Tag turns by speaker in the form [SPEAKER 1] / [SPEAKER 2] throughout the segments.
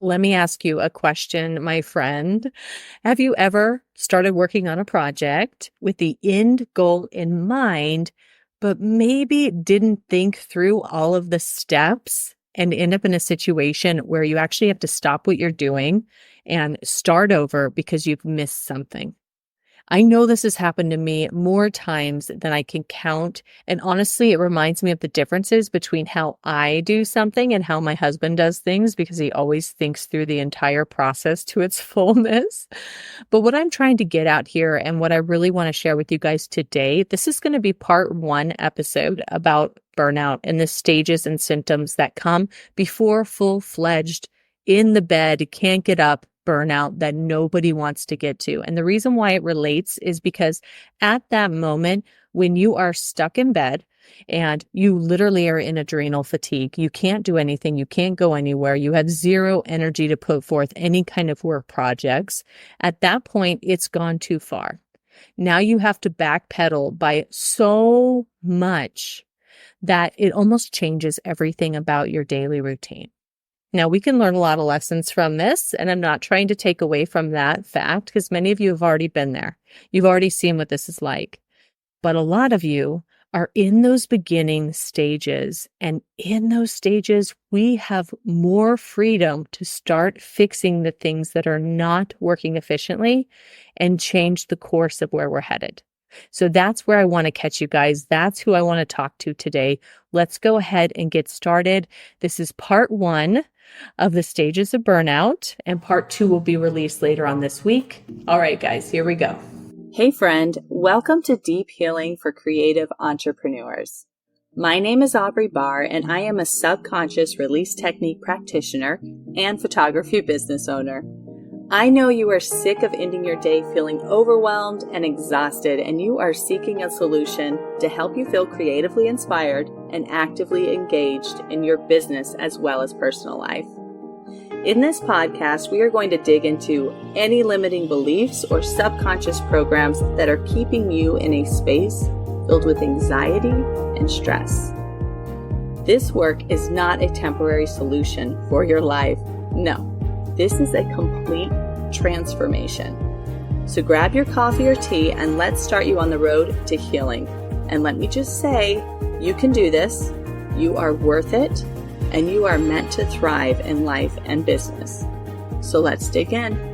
[SPEAKER 1] Let me ask you a question, my friend. Have you ever started working on a project with the end goal in mind, but maybe didn't think through all of the steps and end up in a situation where you actually have to stop what you're doing and start over because you've missed something? I know this has happened to me more times than I can count. And honestly, it reminds me of the differences between how I do something and how my husband does things because he always thinks through the entire process to its fullness. But what I'm trying to get out here and what I really want to share with you guys today, this is going to be part 1 episode about burnout and the stages and symptoms that come before full-fledged in the bed, can't get up, burnout that nobody wants to get to. And the reason why it relates is because at that moment, when you are stuck in bed and you literally are in adrenal fatigue, you can't do anything, you can't go anywhere, you have zero energy to put forth any kind of work projects, at that point, it's gone too far. Now you have to backpedal by so much that it almost changes everything about your daily routine. Now, we can learn a lot of lessons from this, and I'm not trying to take away from that fact because many of you have already been there. You've already seen what this is like. But a lot of you are in those beginning stages, and in those stages, we have more freedom to start fixing the things that are not working efficiently and change the course of where we're headed. So that's where I want to catch you guys. That's who I want to talk to today. Let's go ahead and get started. This is part 1 of the stages of burnout, and part 2 will be released later on this week. All right, guys, here we go.
[SPEAKER 2] Hey friend, welcome to Deep Healing for Creative Entrepreneurs. My name is Aubrey Bahr, and I am a subconscious release technique practitioner and photography business owner. I know you are sick of ending your day feeling overwhelmed and exhausted, and you are seeking a solution to help you feel creatively inspired and actively engaged in your business as well as personal life. In this podcast, we are going to dig into any limiting beliefs or subconscious programs that are keeping you in a space filled with anxiety and stress. This work is not a temporary solution for your life. No. This is a complete transformation. So grab your coffee or tea and let's start you on the road to healing. And let me just say, you can do this, you are worth it, and you are meant to thrive in life and business. So let's dig in.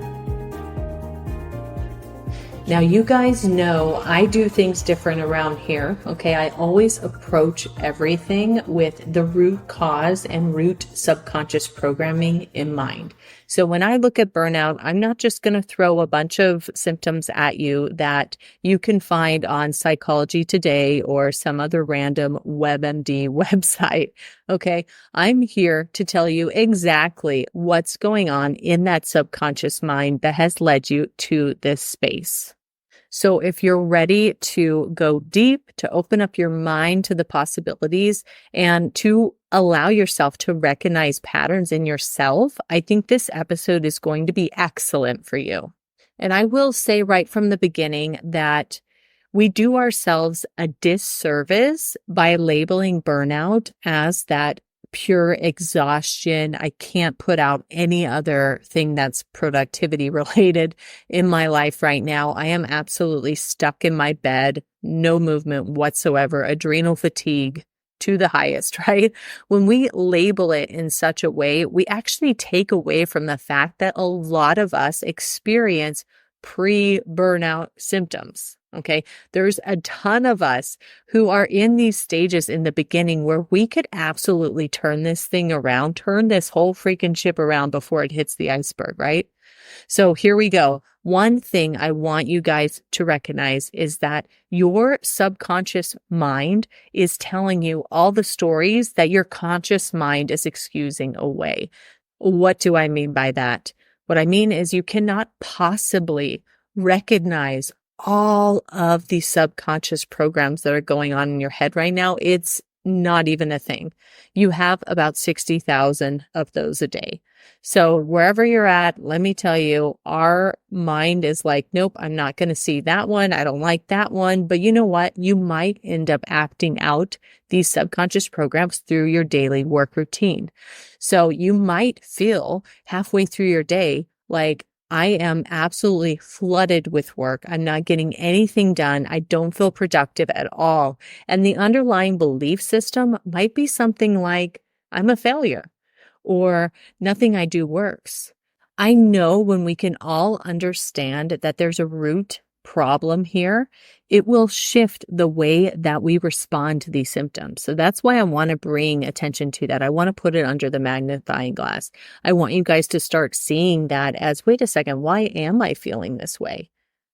[SPEAKER 1] Now, you guys know I do things different around here, okay? I always approach everything with the root cause and root subconscious programming in mind. So when I look at burnout, I'm not just going to throw a bunch of symptoms at you that you can find on Psychology Today or some other random WebMD website, okay? I'm here to tell you exactly what's going on in that subconscious mind that has led you to this space. So if you're ready to go deep, to open up your mind to the possibilities and to allow yourself to recognize patterns in yourself, I think this episode is going to be excellent for you. And I will say right from the beginning that we do ourselves a disservice by labeling burnout as that pure exhaustion. I can't put out any other thing that's productivity related in my life right now. I am absolutely stuck in my bed, no movement whatsoever, adrenal fatigue to the highest, right? When we label it in such a way, we actually take away from the fact that a lot of us experience pre-burnout symptoms. Okay, there's a ton of us who are in these stages in the beginning where we could absolutely turn this thing around, turn this whole freaking ship around before it hits the iceberg, right? So here we go. One thing I want you guys to recognize is that your subconscious mind is telling you all the stories that your conscious mind is excusing away. What do I mean by that? What I mean is you cannot possibly recognize all of these subconscious programs that are going on in your head right now. It's not even a thing. You have about 60,000 of those a day. So wherever you're at, let me tell you, our mind is like, nope, I'm not going to see that one. I don't like that one. But you know what? You might end up acting out these subconscious programs through your daily work routine. So you might feel halfway through your day like, I am absolutely flooded with work. I'm not getting anything done. I don't feel productive at all. And the underlying belief system might be something like, I'm a failure or nothing I do works. I know when we can all understand that there's a root problem here, it will shift the way that we respond to these symptoms. So that's why I want to bring attention to that. I want to put it under the magnifying glass. I want you guys to start seeing that as, wait a second, why am I feeling this way?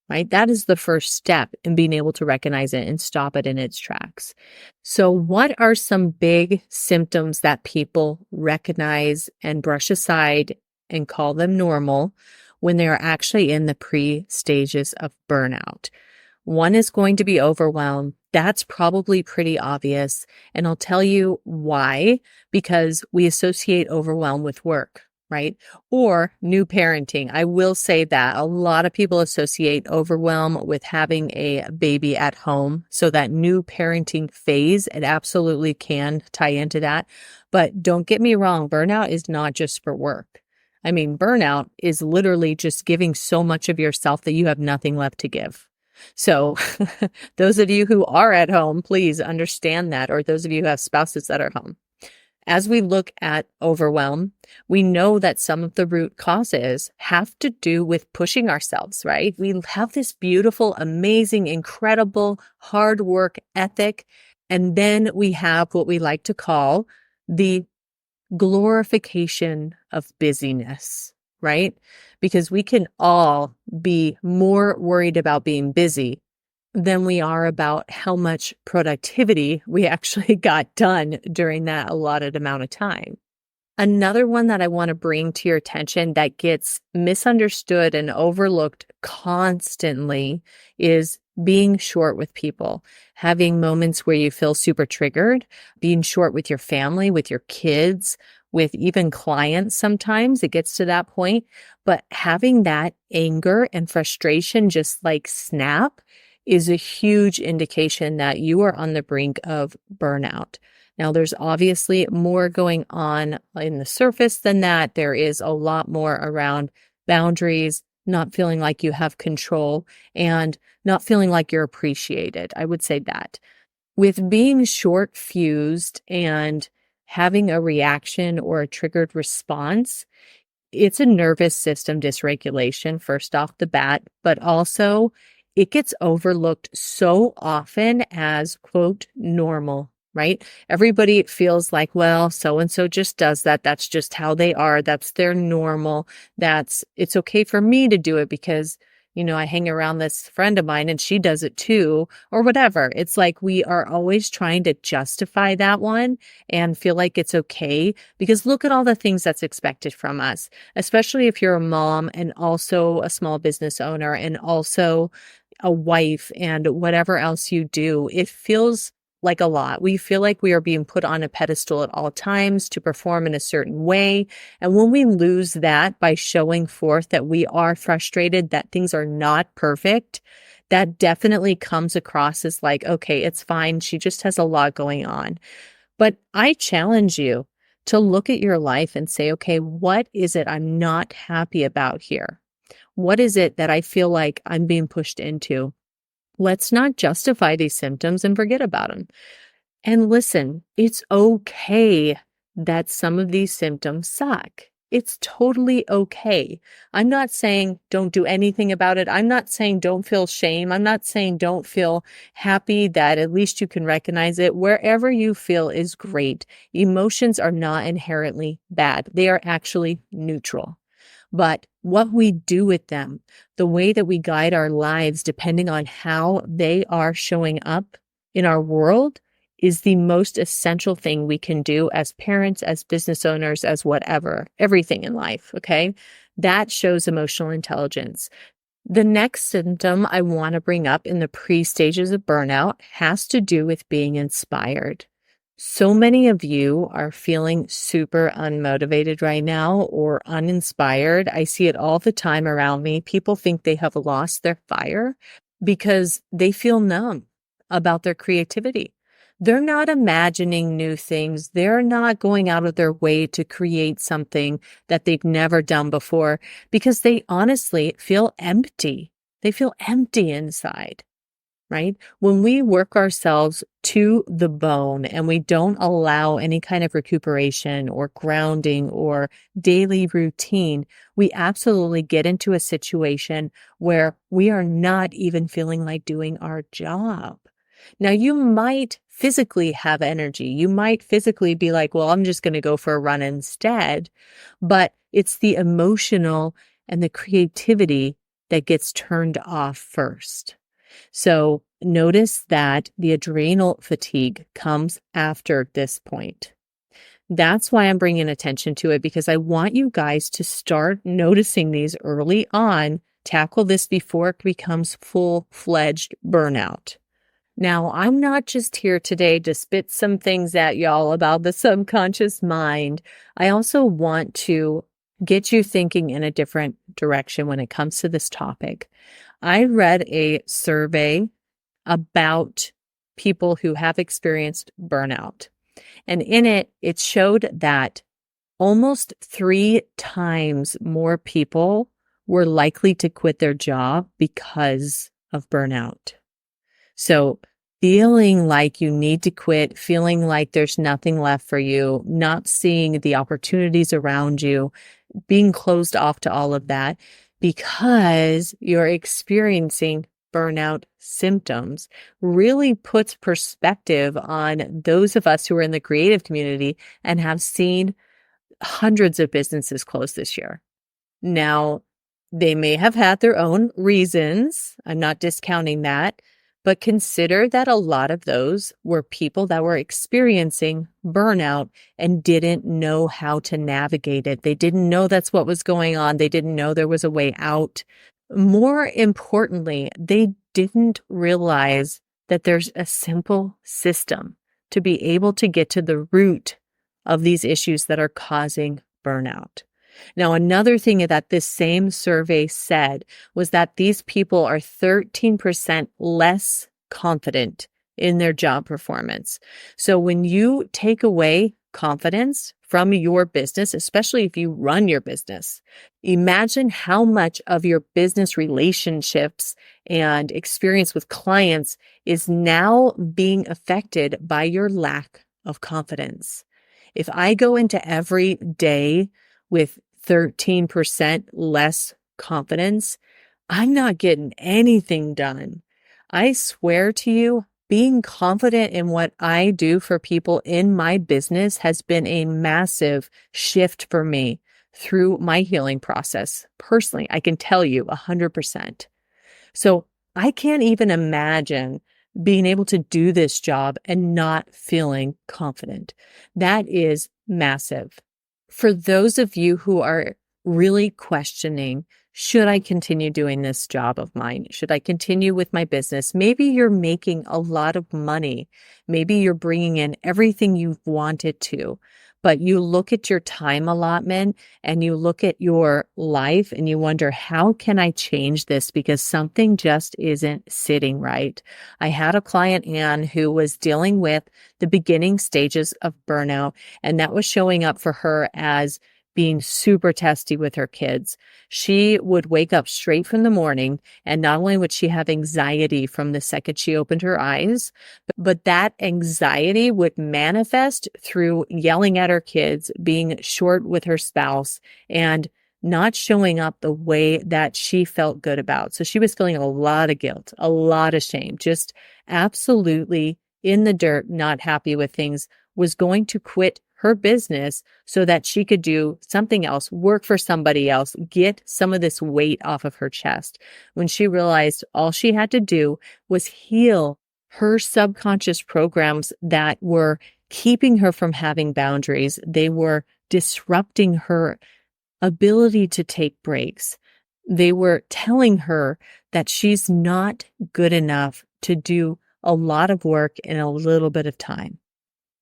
[SPEAKER 1] Right? That is the first step in being able to recognize it and stop it in its tracks. So what are some big symptoms that people recognize and brush aside and call them normal when they are actually in the pre-stages of burnout? One is going to be overwhelm. That's probably pretty obvious. And I'll tell you why, because we associate overwhelm with work, right? Or new parenting. I will say that a lot of people associate overwhelm with having a baby at home. So that new parenting phase, it absolutely can tie into that. But don't get me wrong, burnout is not just for work. I mean, burnout is literally just giving so much of yourself that you have nothing left to give. So those of you who are at home, please understand that, or those of you who have spouses that are home. As we look at overwhelm, we know that some of the root causes have to do with pushing ourselves, right? We have this beautiful, amazing, incredible hard work ethic. And then we have what we like to call the glorification of busyness, right? Because we can all be more worried about being busy than we are about how much productivity we actually got done during that allotted amount of time. Another one that I want to bring to your attention that gets misunderstood and overlooked constantly is being short with people, having moments where you feel super triggered, being short with your family, with your kids, with even clients. Sometimes it gets to that point, but having that anger and frustration just like snap is a huge indication that you are on the brink of burnout. Now, there's obviously more going on in the surface than that. There is a lot more around boundaries, not feeling like you have control, and not feeling like you're appreciated. I would say that. With being short fused and having a reaction or a triggered response, it's a nervous system dysregulation, first off the bat, but also it gets overlooked so often as, quote, normal, right? Everybody feels like, well, so-and-so just does that. That's just how they are. That's their normal. It's okay for me to do it because, I hang around this friend of mine and she does it too, or whatever. It's like we are always trying to justify that one and feel like it's okay because look at all the things that's expected from us, especially if you're a mom and also a small business owner and also a wife and whatever else you do. It feels like a lot. We feel like we are being put on a pedestal at all times to perform in a certain way. And when we lose that by showing forth that we are frustrated, that things are not perfect, that definitely comes across as like, okay, it's fine. She just has a lot going on. But I challenge you to look at your life and say, okay, what is it I'm not happy about here? What is it that I feel like I'm being pushed into? Let's not justify these symptoms and forget about them. And listen, it's okay that some of these symptoms suck. It's totally okay. I'm not saying don't do anything about it. I'm not saying don't feel shame. I'm not saying don't feel happy that at least you can recognize it. Wherever you feel is great. Emotions are not inherently bad. They are actually neutral. But what we do with them, the way that we guide our lives, depending on how they are showing up in our world, is the most essential thing we can do as parents, as business owners, as whatever, everything in life, okay? That shows emotional intelligence. The next symptom I want to bring up in the pre-stages of burnout has to do with being inspired. So many of you are feeling super unmotivated right now or uninspired. I see it all the time around me. People think they have lost their fire because they feel numb about their creativity. They're not imagining new things. They're not going out of their way to create something that they've never done before because they honestly feel empty. They feel empty inside. Right? When we work ourselves to the bone and we don't allow any kind of recuperation or grounding or daily routine, we absolutely get into a situation where we are not even feeling like doing our job. Now, you might physically have energy. You might physically be like, well, I'm just going to go for a run instead. But it's the emotional and the creativity that gets turned off first. So notice that the adrenal fatigue comes after this point. That's why I'm bringing attention to it, because I want you guys to start noticing these early on, tackle this before it becomes full-fledged burnout. Now, I'm not just here today to spit some things at y'all about the subconscious mind. I also want to get you thinking in a different direction when it comes to this topic. I read a survey about people who have experienced burnout. And in it, it showed that almost 3 times more people were likely to quit their job because of burnout. So feeling like you need to quit, feeling like there's nothing left for you, not seeing the opportunities around you, being closed off to all of that because you're experiencing burnout symptoms really puts perspective on those of us who are in the creative community and have seen hundreds of businesses close this year. Now, they may have had their own reasons. I'm not discounting that. But consider that a lot of those were people that were experiencing burnout and didn't know how to navigate it. They didn't know that's what was going on. They didn't know there was a way out. More importantly, they didn't realize that there's a simple system to be able to get to the root of these issues that are causing burnout. Now, another thing that this same survey said was that these people are 13% less confident in their job performance. So when you take away confidence from your business, especially if you run your business, imagine how much of your business relationships and experience with clients is now being affected by your lack of confidence. If I go into every day with 13% less confidence, I'm not getting anything done. I swear to you, being confident in what I do for people in my business has been a massive shift for me through my healing process. Personally, I can tell you 100%. So I can't even imagine being able to do this job and not feeling confident. That is massive. For those of you who are really questioning, should I continue doing this job of mine? Should I continue with my business? Maybe you're making a lot of money. Maybe you're bringing in everything you've wanted to, but you look at your time allotment and you look at your life and you wonder, how can I change this? Because something just isn't sitting right. I had a client, Anne, who was dealing with the beginning stages of burnout, and that was showing up for her as being super testy with her kids. She would wake up straight from the morning, and not only would she have anxiety from the second she opened her eyes, but that anxiety would manifest through yelling at her kids, being short with her spouse, and not showing up the way that she felt good about. So she was feeling a lot of guilt, a lot of shame, just absolutely in the dirt, not happy with things, was going to quit her business so that she could do something else, work for somebody else, get some of this weight off of her chest. When she realized all she had to do was heal her subconscious programs that were keeping her from having boundaries. They were disrupting her ability to take breaks. They were telling her that she's not good enough to do a lot of work in a little bit of time.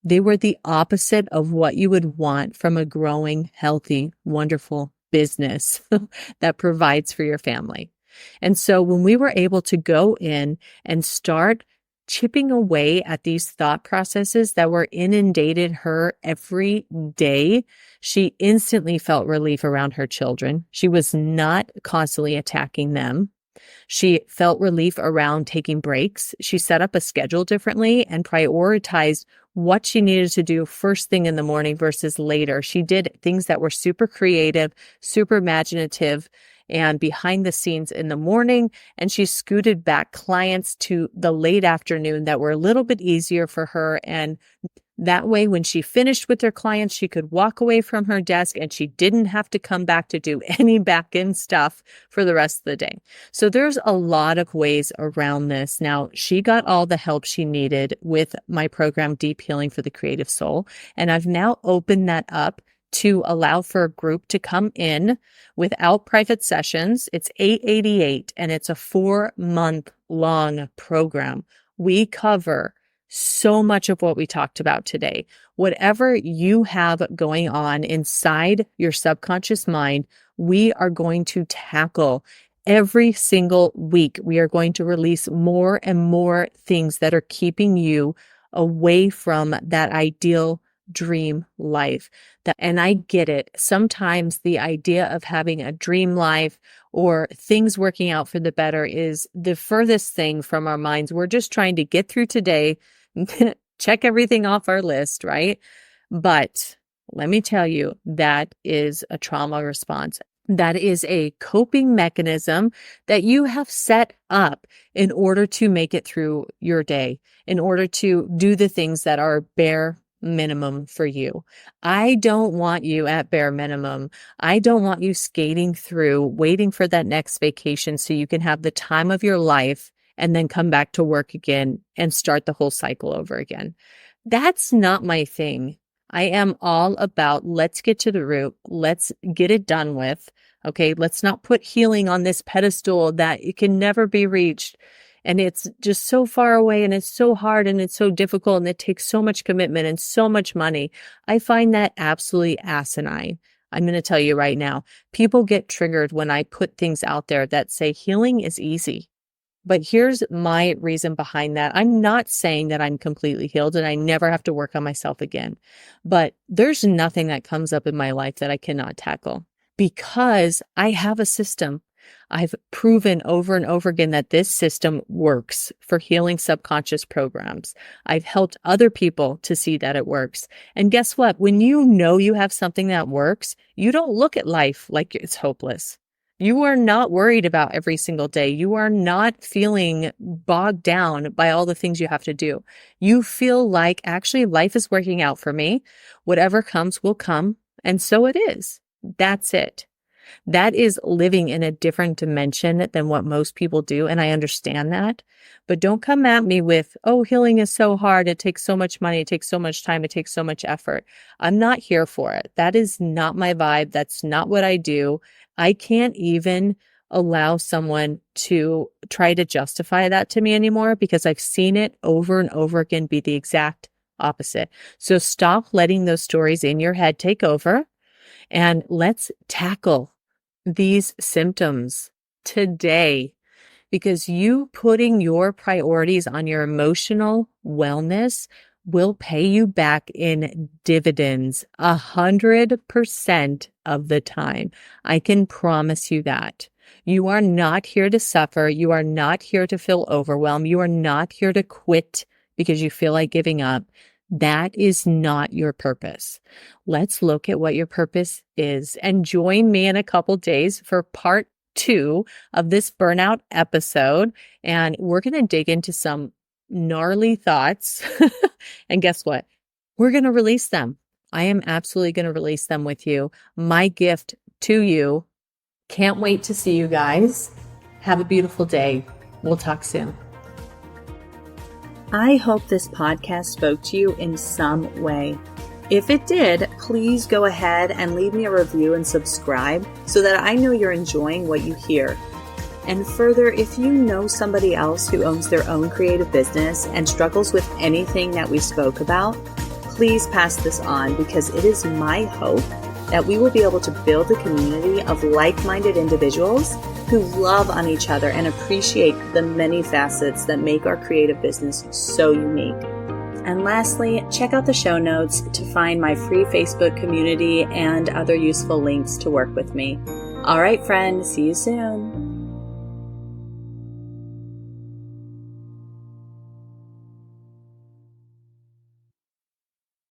[SPEAKER 1] They were the opposite of what you would want from a growing, healthy, wonderful business that provides for your family. And so when we were able to go in and start chipping away at these thought processes that were inundated her every day, she instantly felt relief around her children. She was not constantly attacking them. She felt relief around taking breaks. She set up a schedule differently and prioritized what she needed to do first thing in the morning versus later. She did things that were super creative, super imaginative, and behind the scenes in the morning. And she scooted back clients to the late afternoon that were a little bit easier for her. And that way, when she finished with her clients, she could walk away from her desk and she didn't have to come back to do any back end stuff for the rest of the day. So there's a lot of ways around this. Now, she got all the help she needed with my program, Deep Healing for the Creative Soul. And I've now opened that up to allow for a group to come in without private sessions. It's $888 and it's a 4-month long program. We cover so much of what we talked about today. Whatever you have going on inside your subconscious mind, we are going to tackle every single week. We are going to release more and more things that are keeping you away from that ideal dream life. And I get it. Sometimes the idea of having a dream life or things working out for the better is the furthest thing from our minds. We're just trying to get through today, check everything off our list, right? But let me tell you, that is a trauma response. That is a coping mechanism that you have set up in order to make it through your day, in order to do the things that are bare minimum for you. I don't want you at bare minimum. I don't want you skating through, waiting for that next vacation so you can have the time of your life and then come back to work again and start the whole cycle over again. That's not my thing. I am all about, let's get to the root. Let's get it done with. Okay. Let's not put healing on this pedestal that it can never be reached. And it's just so far away and it's so hard and it's so difficult and it takes so much commitment and so much money. I find that absolutely asinine. I'm going to tell you right now, people get triggered when I put things out there that say healing is easy. But here's my reason behind that. I'm not saying that I'm completely healed and I never have to work on myself again. But there's nothing that comes up in my life that I cannot tackle because I have a system. I've proven over and over again that this system works for healing subconscious programs. I've helped other people to see that it works. And guess what? When you know you have something that works, you don't look at life like it's hopeless. You are not worried about every single day. You are not feeling bogged down by all the things you have to do. You feel like actually life is working out for me. Whatever comes will come. And so it is. That's it. That is living in a different dimension than what most people do. And I understand that. But don't come at me with, oh, healing is so hard. It takes so much money. It takes so much time. It takes so much effort. I'm not here for it. That is not my vibe. That's not what I do. I can't even allow someone to try to justify that to me anymore because I've seen it over and over again be the exact opposite. So stop letting those stories in your head take over and let's tackle these symptoms today, because you putting your priorities on your emotional wellness will pay you back in dividends 100% of the time. I can promise you that. You are not here to suffer. You are not here to feel overwhelmed. You are not here to quit because you feel like giving up. That is not your purpose. Let's look at what your purpose is and join me in a couple days for part 2 of this burnout episode. And we're going to dig into some gnarly thoughts. And guess what? We're going to release them. I am absolutely going to release them with you. My gift to you. Can't wait to see you guys. Have a beautiful day. We'll talk soon.
[SPEAKER 2] I hope this podcast spoke to you in some way. If it did, please go ahead and leave me a review and subscribe so that I know you're enjoying what you hear. And further, if you know somebody else who owns their own creative business and struggles with anything that we spoke about, Please pass this on, because it is my hope that we will be able to build a community of like-minded individuals who love on each other and appreciate the many facets that make our creative business so unique. And lastly, check out the show notes to find my free Facebook community and other useful links to work with me. All right, friend, see you soon.